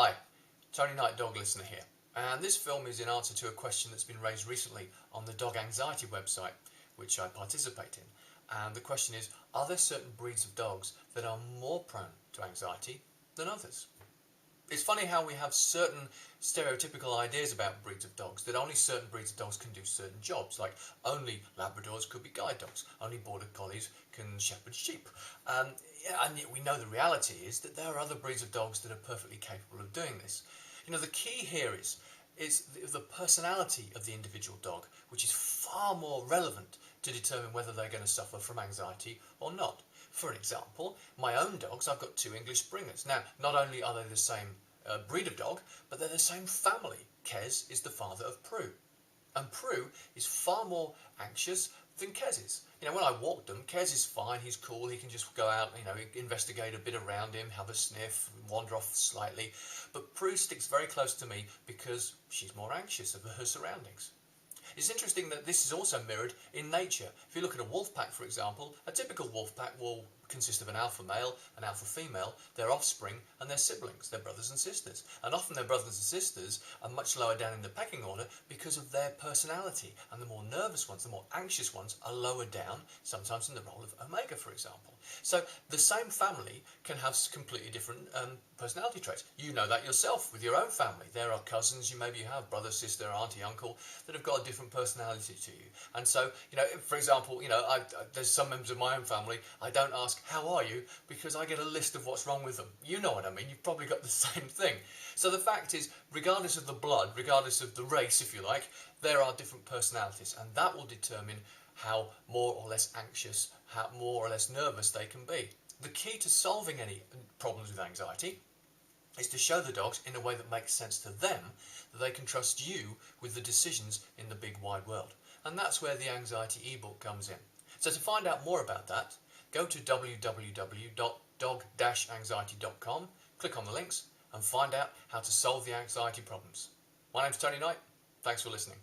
Hi, Tony Knight Dog Listener here, and this film is in answer to a question that's been raised recently on the dog anxiety website, which I participate in. And the question is, are there certain breeds of dogs that are more prone to anxiety than others? It's funny how we have certain stereotypical ideas about breeds of dogs, that only certain breeds of dogs can do certain jobs, like only Labradors could be guide dogs, only Border Collies can shepherd sheep. And yet we know the reality is that there are other breeds of dogs that are perfectly capable of doing this. You know, the key here is the personality of the individual dog, which is far more relevant to determine whether they're going to suffer from anxiety or not. For example, my own dogs, I've got two English Springers. Now, not only are they the same breed of dog, but they're the same family. Kez is the father of Prue. And Prue is far more anxious than Kez is. You know, when I walk them, Kez is fine, he's cool, he can just go out, investigate a bit around him, have a sniff, wander off slightly. But Prue sticks very close to me because she's more anxious of her surroundings. It's interesting that this is also mirrored in nature. If you look at a wolf pack, for example, a typical wolf pack will consist of an alpha male, an alpha female, their offspring, and their siblings, their brothers and sisters. And often their brothers and sisters are much lower down in the pecking order because of their personality. And the more nervous ones, the more anxious ones are lower down, sometimes in the role of omega, for example. So the same family can have completely different personality traits. You know that yourself with your own family. There are cousins you maybe have, brother, sister, auntie, uncle, that have got a different personality to you. And so, for example, there's some members of my own family, I don't ask, how are you? Because I get a list of what's wrong with them. You know what I mean, you've probably got the same thing. So the fact is, regardless of the blood, regardless of the race, if you like, there are different personalities, and that will determine how more or less anxious, how more or less nervous they can be. The key to solving any problems with anxiety is to show the dogs in a way that makes sense to them, that they can trust you with the decisions in the big wide world. And that's where the anxiety ebook comes in. So to find out more about that, go to www.dog-anxiety.com, click on the links and find out how to solve the anxiety problems. My name's Tony Knight. Thanks for listening.